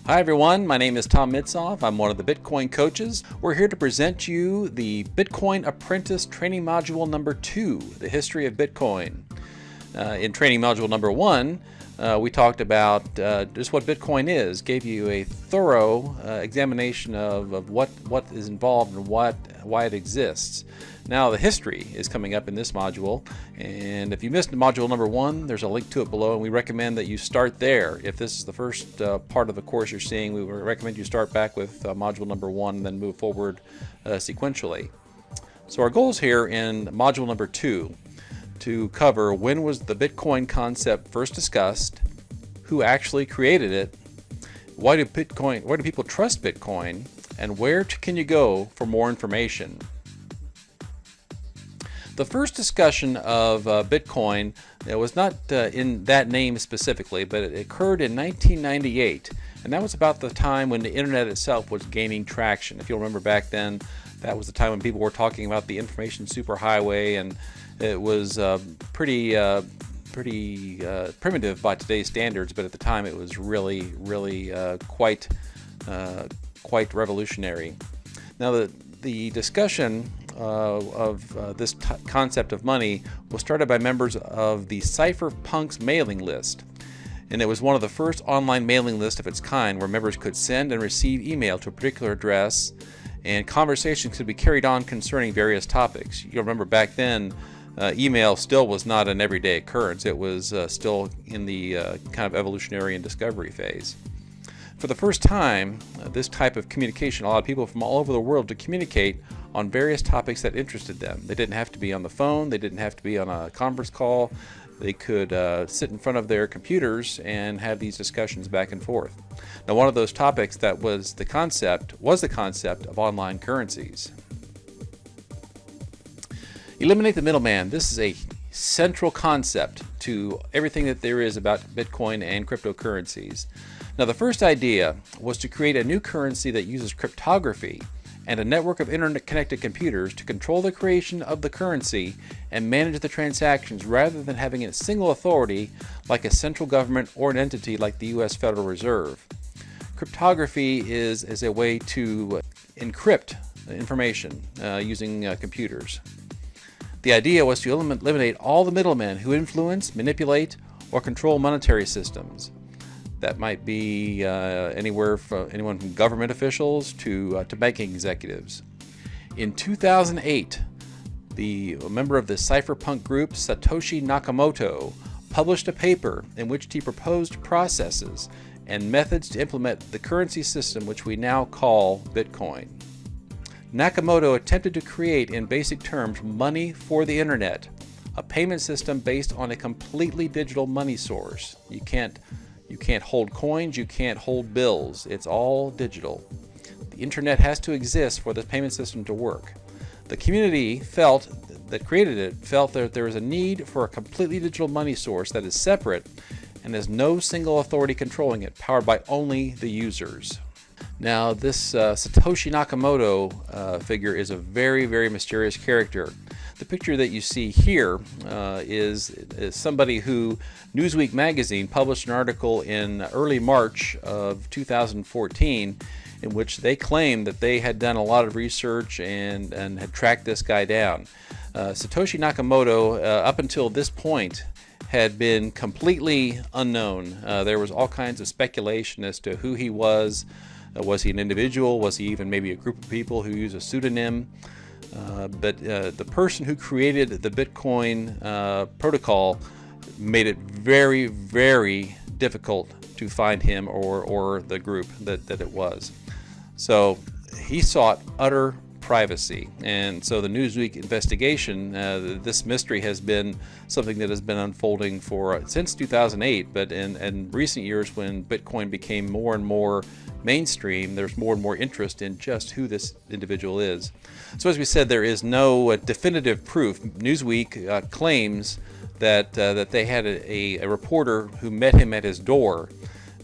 Hi everyone, my name is Tom Mitzoff. I'm one of the Bitcoin coaches. We're here to present you the Bitcoin Apprentice Training Module number 2, the history of Bitcoin. In training module number 1, we talked about just what Bitcoin is, gave you a thorough examination of what is involved and why it exists. Now the history is coming up in this module, and if you missed module number 1, there's a link to it below, and we recommend that you start there. If this is the first part of the course you're seeing, we recommend you start back with module number 1 and then move forward sequentially. So our goals here in module number 2 to cover when was the Bitcoin concept first discussed, who actually created it, why do people trust Bitcoin, and where can you go for more information. The first discussion of Bitcoin was not in that name specifically, but it occurred in 1998, and that was about the time when the internet itself was gaining traction. If you'll remember back then, that was the time when people were talking about the information superhighway, and it was pretty primitive by today's standards, but at the time it was really quite revolutionary. Now the discussion of this concept of money was started by members of the Cypherpunks mailing list, and it was one of the first online mailing lists of its kind where members could send and receive email to a particular address, and conversations could be carried on concerning various topics. You'll remember back then email still was not an everyday occurrence. It was still in the kind of evolutionary and discovery phase. For the first time, this type of communication allowed people from all over the world to communicate on various topics that interested them. They didn't have to be on the phone, they didn't have to be on a conference call, they could sit in front of their computers and have these discussions back and forth. Now, one of those topics that was the concept of online currencies. Eliminate the middleman. This is a central concept to everything that there is about Bitcoin and cryptocurrencies. Now, the first idea was to create a new currency that uses cryptography and a network of internet-connected computers to control the creation of the currency and manage the transactions rather than having a single authority like a central government or an entity like the U.S. Federal Reserve. Cryptography is a way to encrypt information using computers. The idea was to eliminate all the middlemen who influence, manipulate, or control monetary systems. That might be anyone from government officials to banking executives. In 2008, a member of the Cypherpunk group, Satoshi Nakamoto, published a paper in which he proposed processes and methods to implement the currency system which we now call Bitcoin. Nakamoto attempted to create, in basic terms, money for the internet, a payment system based on a completely digital money source. You can't hold coins, you can't hold bills. It's all digital. The internet has to exist for this payment system to work. The community that created it felt that there is a need for a completely digital money source that is separate and has no single authority controlling it, powered by only the users. Now, this Satoshi Nakamoto figure is a very mysterious character. The picture that you see here is somebody who Newsweek magazine published an article in early March of 2014 in which they claimed that they had done a lot of research and had tracked this guy down. Satoshi Nakamoto, up until this point, had been completely unknown. There was all kinds of speculation as to who he was. Was he an individual? Was he even maybe a group of people who use a pseudonym? But the person who created the Bitcoin protocol made it very difficult to find him or the group that it was. So he sought utter privacy, and so the Newsweek investigation, this mystery has been something that has been unfolding since 2008, but in recent years, when Bitcoin became more and more mainstream, there's more and more interest in just who this individual is. So as we said, there is no definitive proof. Newsweek claims that they had a reporter who met him at his door,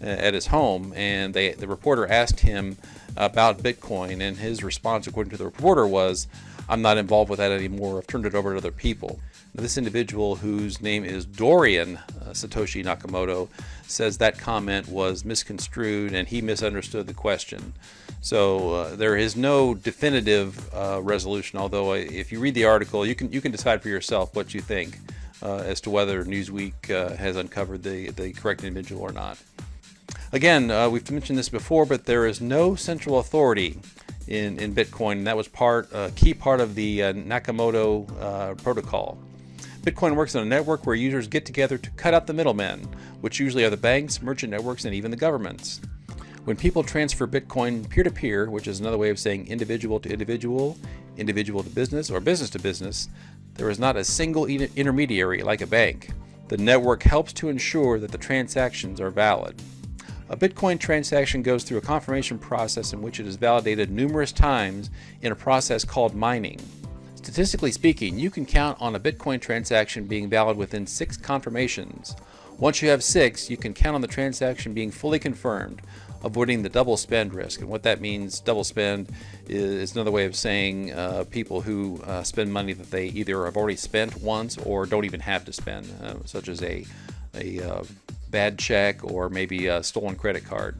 at his home, and the reporter asked him about Bitcoin, and his response, according to the reporter, was, I'm not involved with that anymore. I've turned it over to other people. Now, this individual, whose name is Dorian Satoshi Nakamoto, says that comment was misconstrued and he misunderstood the question. So there is no definitive resolution, although if you read the article, you can decide for yourself what you think as to whether Newsweek has uncovered the correct individual or not. Again, we've mentioned this before, but there is no central authority in Bitcoin, and that was a key part of the Nakamoto protocol. Bitcoin works on a network where users get together to cut out the middlemen, which usually are the banks, merchant networks, and even the governments. When people transfer Bitcoin peer-to-peer, which is another way of saying individual to individual, individual to business, or business to business, there is not a single intermediary like a bank. The network helps to ensure that the transactions are valid. A Bitcoin transaction goes through a confirmation process in which it is validated numerous times in a process called mining. Statistically speaking, you can count on a Bitcoin transaction being valid within 6 confirmations. Once you have 6, you can count on the transaction being fully confirmed, avoiding the double spend risk. And what that means, double spend, is another way of saying people who spend money that they either have already spent once or don't even have to spend, such as a bad check or maybe a stolen credit card.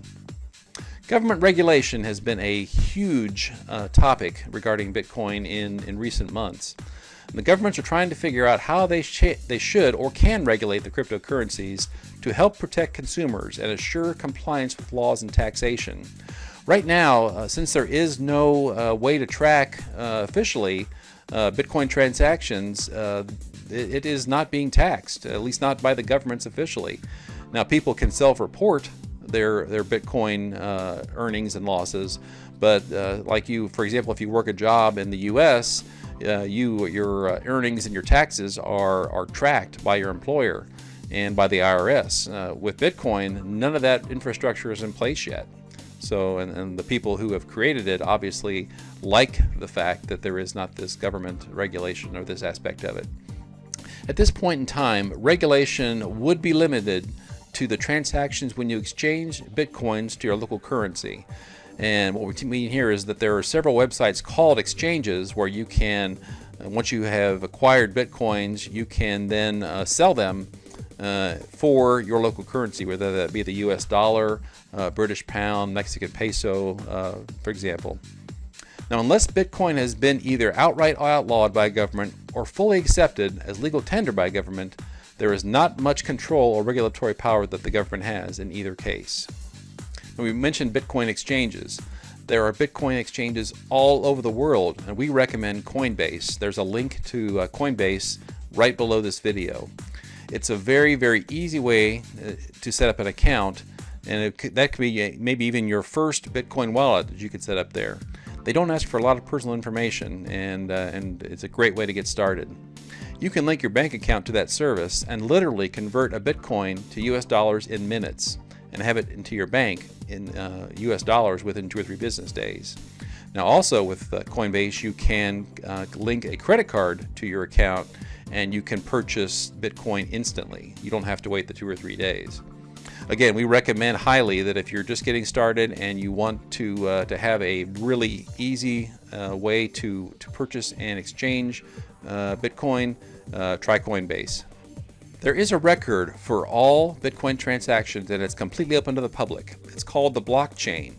Government regulation has been a huge topic regarding Bitcoin in recent months. The governments are trying to figure out how they should or can regulate the cryptocurrencies to help protect consumers and assure compliance with laws and taxation. Right now, since there is no way to track officially Bitcoin transactions, it is not being taxed, at least not by the governments officially. Now, people can self-report their Bitcoin earnings and losses, but like you, for example, if you work a job in the U.S., your earnings and your taxes are tracked by your employer and by the IRS. With Bitcoin, none of that infrastructure is in place yet. So, and the people who have created it obviously like the fact that there is not this government regulation or this aspect of it. At this point in time, regulation would be limited to the transactions when you exchange Bitcoins to your local currency. And what we mean here is that there are several websites called exchanges where you can, once you have acquired Bitcoins, you can then sell them for your local currency, whether that be the US dollar, British pound, Mexican peso, for example. Now, unless Bitcoin has been either outright outlawed by a government or fully accepted as legal tender by a government, there is not much control or regulatory power that the government has in either case. And we mentioned Bitcoin exchanges. There are Bitcoin exchanges all over the world, and we recommend Coinbase. There's a link to Coinbase right below this video. It's a very, very easy way to set up an account, and that could be maybe even your first Bitcoin wallet that you could set up there. They don't ask for a lot of personal information, and it's a great way to get started. You can link your bank account to that service and literally convert a Bitcoin to US dollars in minutes and have it into your bank in US dollars within 2 or 3 business days. Now, also with Coinbase, you can link a credit card to your account and you can purchase Bitcoin instantly. You don't have to wait the 2 or 3 days. Again, we recommend highly that if you're just getting started and you want to have a really easy way to purchase and exchange Bitcoin, try Coinbase. There is a record for all Bitcoin transactions and it's completely open to the public. It's called the blockchain.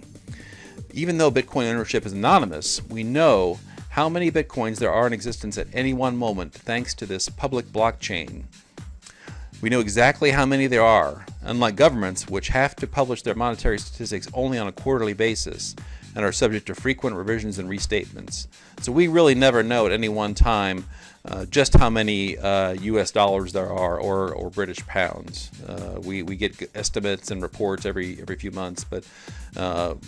Even though Bitcoin ownership is anonymous, we know how many Bitcoins there are in existence at any one moment thanks to this public blockchain. We know exactly how many there are, unlike governments which have to publish their monetary statistics only on a quarterly basis and are subject to frequent revisions and restatements. So we really never know at any one time just how many US dollars there are or British pounds. We get estimates and reports every few months, but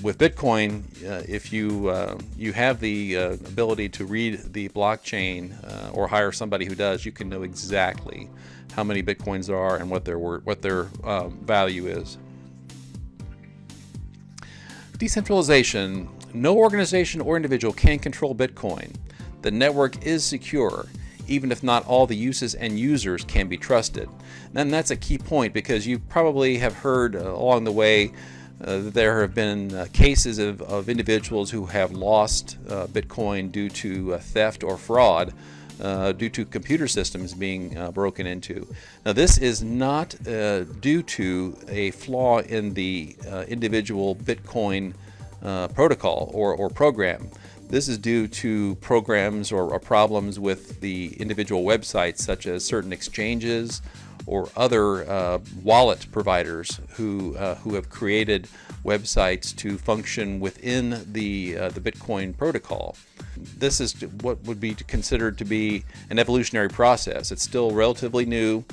with Bitcoin, if you have the ability to read the blockchain or hire somebody who does, you can know exactly how many Bitcoins there are and what their value is. Decentralization. No organization or individual can control Bitcoin. The network is secure, even if not all the uses and users can be trusted. And that's a key point because you probably have heard along the way There have been cases of individuals who have lost Bitcoin due to theft or fraud, due to computer systems being broken into. Now, this is not due to a flaw in the individual Bitcoin protocol or program. This is due to programs or problems with the individual websites, such as certain exchanges or other wallet providers who have created websites to function within the Bitcoin protocol. This is what would be considered to be an evolutionary process. It's still relatively new.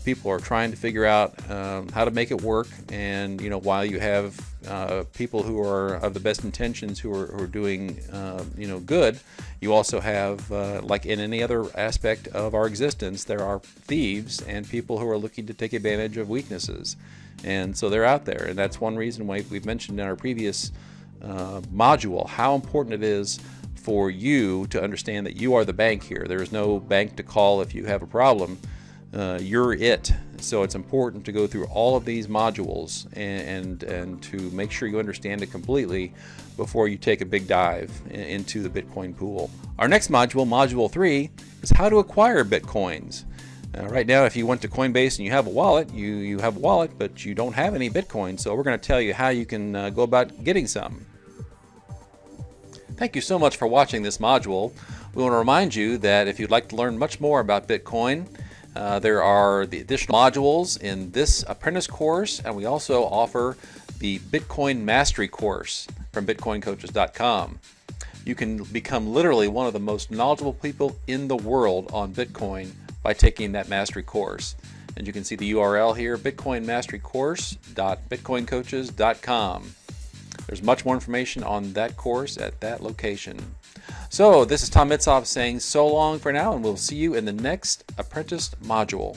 People are trying to figure out how to make it work, and while you have people who are of the best intentions who are doing good, you also have, like in any other aspect of our existence, there are thieves and people who are looking to take advantage of weaknesses, and so they're out there. And that's one reason why we've mentioned in our previous module how important it is for you to understand that you are the bank here. There is no bank to call if you have a problem. You're it. So it's important to go through all of these modules and to make sure you understand it completely before you take a big dive into the Bitcoin pool. Our next module, Module 3, is how to acquire Bitcoins. Right now, if you went to Coinbase and you have a wallet, you have a wallet, but you don't have any Bitcoin. So we're going to tell you how you can go about getting some. Thank you so much for watching this module. We want to remind you that if you'd like to learn much more about Bitcoin, there are the additional modules in this Apprentice course, and we also offer the Bitcoin Mastery course from BitcoinCoaches.com. You can become literally one of the most knowledgeable people in the world on Bitcoin by taking that Mastery course. And you can see the URL here, bitcoinmasterycourse.bitcoincoaches.com. There's much more information on that course at that location. So this is Tom Mitsoff saying so long for now, and we'll see you in the next Apprentice module.